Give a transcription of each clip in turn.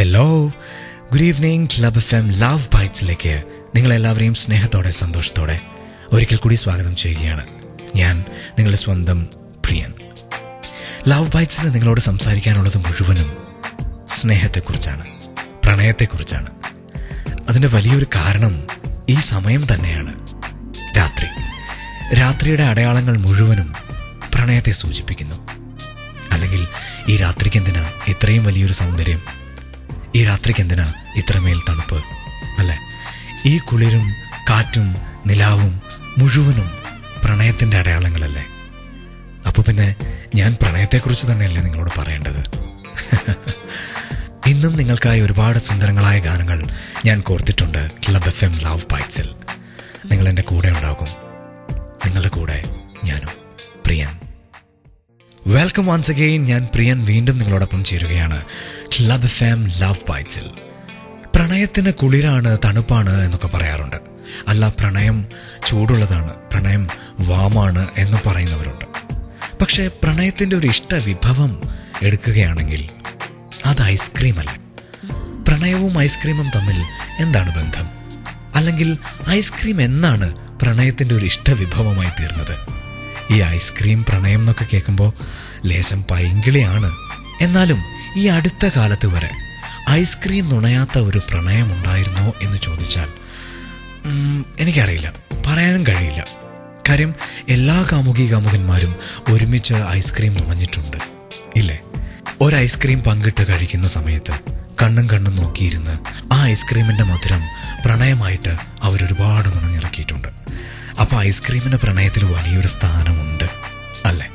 Hello, good evening. Club FM love ബൈറ്റ്സിലേക്ക് നിങ്ങളെല്ലാവരെയും സ്നേഹത്തോടെ സന്തോഷത്തോടെ ഒരിക്കൽ കൂടി സ്വാഗതം ചെയ്യുകയാണ്. ഞാൻ നിങ്ങളുടെ സ്വന്തം പ്രിയൻ. ലവ് ബൈറ്റ്സിന് നിങ്ങളോട് സംസാരിക്കാനുള്ളത് മുഴുവനും സ്നേഹത്തെക്കുറിച്ചാണ്, പ്രണയത്തെക്കുറിച്ചാണ്. അതിൻ്റെ വലിയൊരു കാരണം ഈ സമയം തന്നെയാണ്. രാത്രിയുടെ അടയാളങ്ങൾ മുഴുവനും പ്രണയത്തെ സൂചിപ്പിക്കുന്നു. അല്ലെങ്കിൽ ഈ രാത്രിക്ക് എന്തിനാ ഇത്രയും വലിയൊരു സൗന്ദര്യം, ഈ രാത്രിക്ക് എന്തിനാ ഇത്രമേൽ തണുപ്പ്, അല്ലേ? ഈ കുളിരും കാറ്റും നിലാവും മുഴുവനും പ്രണയത്തിൻ്റെ അടയാളങ്ങളല്ലേ? അപ്പോൾ പിന്നെ ഞാൻ പ്രണയത്തെക്കുറിച്ച് തന്നെയല്ലേ നിങ്ങളോട് പറയേണ്ടത്? ഇന്നും നിങ്ങൾക്കായി ഒരുപാട് സുന്ദരങ്ങളായ ഗാനങ്ങൾ ഞാൻ കോർത്തിട്ടുണ്ട് ക്ലബ് FM ലവ് ബൈറ്റ്സിൽ. നിങ്ങളെൻ്റെ കൂടെ ഉണ്ടാകും, നിങ്ങളുടെ കൂടെ ഞാനും, പ്രിയൻ. Welcome once again. ഞാൻ പ്രിയൻ വീണ്ടും നിങ്ങളോടൊപ്പം ചേരുകയാണ് ക്ലബ് FM ലവ് ബൈറ്റ്സിൽ. പ്രണയത്തിന് കുളിരാണ്, തണുപ്പാണ് എന്നൊക്കെ പറയാറുണ്ട്. അല്ല, പ്രണയം ചൂടുള്ളതാണ്, പ്രണയം വാമാണ് എന്ന് പറയുന്നവരുണ്ട്. പക്ഷേ പ്രണയത്തിൻ്റെ ഒരു ഇഷ്ടവിഭവം എടുക്കുകയാണെങ്കിൽ അത് ഐസ്ക്രീം അല്ല. പ്രണയവും ഐസ്ക്രീമും തമ്മിൽ എന്താണ് ബന്ധം? അല്ലെങ്കിൽ ഐസ്ക്രീം എന്നാണ് പ്രണയത്തിൻ്റെ ഒരു ഇഷ്ടവിഭവമായി തീർന്നത്? ഈ ഐസ്ക്രീം പ്രണയം എന്നൊക്കെ കേൾക്കുമ്പോൾ ലേശം പൈങ്കിളിയാണ്. എന്നാലും ഈ അടുത്ത കാലത്ത് വരെ ഐസ്ക്രീം നുണയാത്ത ഒരു പ്രണയം ഉണ്ടായിരുന്നോ എന്ന് ചോദിച്ചാൽ എനിക്കറിയില്ല, പറയാനും കഴിയില്ല. കാര്യം എല്ലാ കാമുകന്മാരും ഒരുമിച്ച് ഐസ്ക്രീം നുണഞ്ഞിട്ടുണ്ട്, ഇല്ലേ? ഒരു ഐസ്ക്രീം പങ്കിട്ട് കഴിക്കുന്ന സമയത്ത് കണ്ണും നോക്കിയിരുന്ന് ആ ഐസ്ക്രീമിൻ്റെ മധുരം പ്രണയമായിട്ട് അവരൊരുപാട് നുണഞ്ഞിറക്കിയിട്ടുണ്ട്. അപ്പോൾ ഐസ്ക്രീമിന് പ്രണയത്തിൽ വലിയൊരു സ്ഥാനമുണ്ട്, അല്ലേ?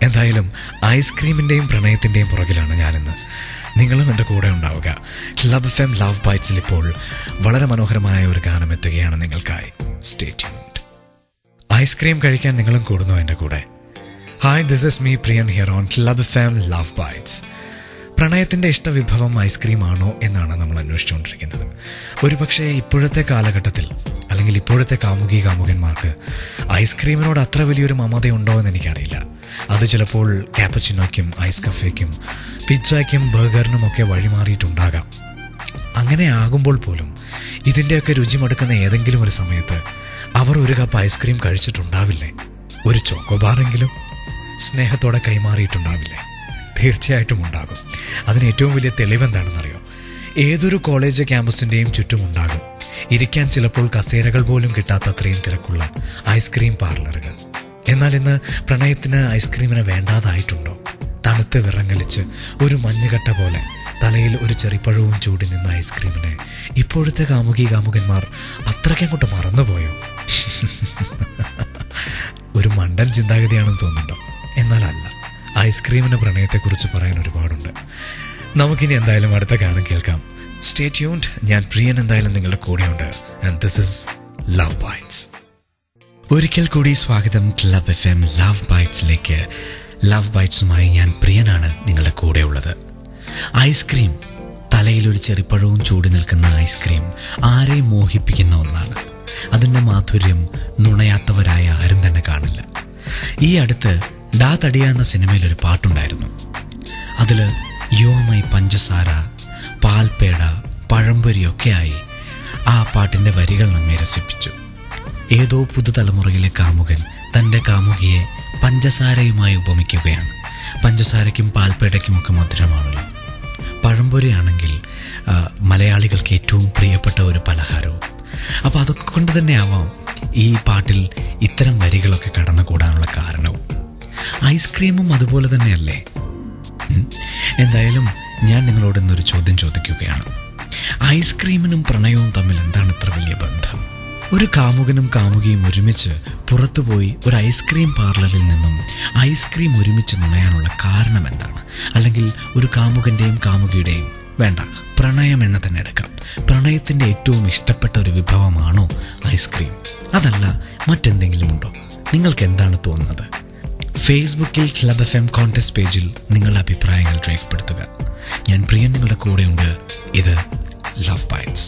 എന്തായാലും ഐസ്ക്രീമിൻ്റെയും പ്രണയത്തിൻ്റെയും പുറകിലാണ് ഞാനിന്ന്. നിങ്ങളും എൻ്റെ കൂടെ ഉണ്ടാവുക. ക്ലബ് FM ലവ് ബൈറ്റ്സിൽ ഇപ്പോൾ വളരെ മനോഹരമായ ഒരു ഗാനം എത്തുകയാണ് നിങ്ങൾക്കായി. Stay tuned. ഐസ്ക്രീം കഴിക്കാൻ നിങ്ങളും കൂടുന്നു എൻ്റെ കൂടെ. Hi, this is me Priyan here on club FM love bytes. പ്രണയത്തിൻ്റെ ഇഷ്ടവിഭവം ഐസ്ക്രീം ആണോ എന്നാണ് നമ്മൾ അന്വേഷിച്ചുകൊണ്ടിരിക്കുന്നത്. ഒരുപക്ഷെ ഇപ്പോഴത്തെ കാലഘട്ടത്തിൽ അല്ലെങ്കിൽ ഇപ്പോഴത്തെ കാമുകന്മാർക്ക് ഐസ്ക്രീമിനോട് അത്ര വലിയൊരു മമതയുണ്ടോ എന്ന് എനിക്കറിയില്ല. അത് ചിലപ്പോൾ ക്യാപ്പച്ചിനോയ്ക്കും ഐസ് കഫേക്കും പിസ്സയ്ക്കും ബർഗറിനുമൊക്കെ വഴിമാറിയിട്ടുണ്ടാകാം. അങ്ങനെ ആകുമ്പോൾ പോലും ഇതിൻ്റെയൊക്കെ രുചി മടുക്കുന്ന ഏതെങ്കിലും ഒരു സമയത്ത് അവർ ഒരു കപ്പ് ഐസ്ക്രീം കഴിച്ചിട്ടുണ്ടാവില്ലേ? ഒരു ചോക്കോബാറെങ്കിലും സ്നേഹത്തോടെ കൈമാറിയിട്ടുണ്ടാവില്ലേ? തീർച്ചയായിട്ടും ഉണ്ടാകും. അതിന് ഏറ്റവും വലിയ തെളിവെന്താണെന്നറിയോ? ഏതൊരു കോളേജ് ക്യാമ്പസിൻ്റെയും ചുറ്റുമുണ്ടാകും ഇരിക്കാൻ ചിലപ്പോൾ കസേരകൾ പോലും കിട്ടാത്ത അത്രയും തിരക്കുള്ള ഐസ്ക്രീം പാർലറുകൾ. എന്നാൽ ഇന്ന് പ്രണയത്തിന് ഐസ്ക്രീമിനെ വേണ്ടാതായിട്ടുണ്ടോ? തണുത്ത് വിറങ്ങലിച്ച് ഒരു മഞ്ഞുകട്ട പോലെ തലയിൽ ഒരു ചെറിപ്പഴവും ചൂടി നിന്ന ഐസ്ക്രീമിനെ ഇപ്പോഴത്തെ കാമുകന്മാർ അത്രയ്ക്കങ്ങോട്ട് മറന്നുപോയോ? ഒരു മണ്ടൻ ചിന്താഗതിയാണെന്ന് തോന്നുന്നുണ്ടോ? എന്നാൽ അല്ല, ഐസ്ക്രീമിന് പ്രണയത്തെക്കുറിച്ച് പറയാൻ ഒരുപാടുണ്ട്. നമുക്കിനി എന്തായാലും അടുത്ത ഗാനം കേൾക്കാം. Stay tuned. ഞാൻ പ്രിയൻ എന്തായാലും നിങ്ങളുടെ കൂടെയുണ്ട്. And this is love bytes. ഒരിക്കൽ കൂടി സ്വാഗതം ക്ലബ് FM ലവ് ബൈറ്റ്സിലേക്ക്. ലവ് ബൈറ്റ്സുമായി ഞാൻ പ്രിയനാണ് നിങ്ങളുടെ കൂടെയുള്ളത്. ഐസ്ക്രീം, തലയിലൊരു ചെറിപ്പഴവും ചൂടി നിൽക്കുന്ന ഐസ്ക്രീം ആരെയും മോഹിപ്പിക്കുന്ന ഒന്നാണ്. അതിൻ്റെ മാധുര്യം നുണയാത്തവരായ ആരും തന്നെ കാണില്ല. ഈ അടുത്ത് ഡാ തടിയ എന്ന സിനിമയിലൊരു പാട്ടുണ്ടായിരുന്നു. അതിൽ യുവമായി പഞ്ചസാര, പാൽപേട, പഴംപൊരിയൊക്കെയായി ആ പാട്ടിൻ്റെ വരികൾ നമ്മെ രസിപ്പിച്ചു. ഏതോ പുതുതലമുറയിലെ കാമുകൻ തൻ്റെ കാമുകിയെ പഞ്ചസാരയുമായി ഉപമിക്കുകയാണ്. പഞ്ചസാരയ്ക്കും പാൽപേടയ്ക്കുമൊക്കെ മധുരമാണല്ലോ. പഴംപൊരിയാണെങ്കിൽ മലയാളികൾക്ക് ഏറ്റവും പ്രിയപ്പെട്ട ഒരു പലഹാരവും. അപ്പോൾ അതൊക്കെ കൊണ്ട് തന്നെ ആവാം ഈ പാട്ടിൽ ഇത്തരം വരികളൊക്കെ കടന്നുകൂടാനുള്ള കാരണവും. ഐസ്ക്രീമും അതുപോലെ തന്നെയല്ലേ? എന്തായാലും ഞാൻ നിങ്ങളോട് ഇന്നൊരു ചോദ്യം ചോദിക്കുകയാണ്. ഐസ്ക്രീമിനും പ്രണയവും തമ്മിൽ എന്താണ് ഇത്ര വലിയ ബന്ധം? ഒരു കാമുകനും കാമുകിയും ഒരുമിച്ച് പുറത്തുപോയി ഒരു ഐസ്ക്രീം പാർലറിൽ നിന്നും ഐസ്ക്രീം ഒരുമിച്ച് നുണയാനുള്ള കാരണം എന്താണ്? അല്ലെങ്കിൽ ഒരു കാമുകൻ്റെയും കാമുകിയുടെയും, വേണ്ട, പ്രണയം എന്ന് തന്നെ എടുക്കാം, പ്രണയത്തിൻ്റെ ഏറ്റവും ഇഷ്ടപ്പെട്ട ഒരു വിഭവമാണോ ഐസ്ക്രീം? അതല്ല മറ്റെന്തെങ്കിലും ഉണ്ടോ? നിങ്ങൾക്ക് എന്താണ് തോന്നുന്നത്? ഫേസ്ബുക്കിൽ ക്ലബ് FM കോൺടെസ്റ്റ് പേജിൽ നിങ്ങളുടെ അഭിപ്രായങ്ങൾ രേഖപ്പെടുത്തുക. ഞാൻ പ്രിയൻ നിങ്ങളുടെ കൂടെയുണ്ട്. ഇത് ലവ് ബൈറ്റ്സ്.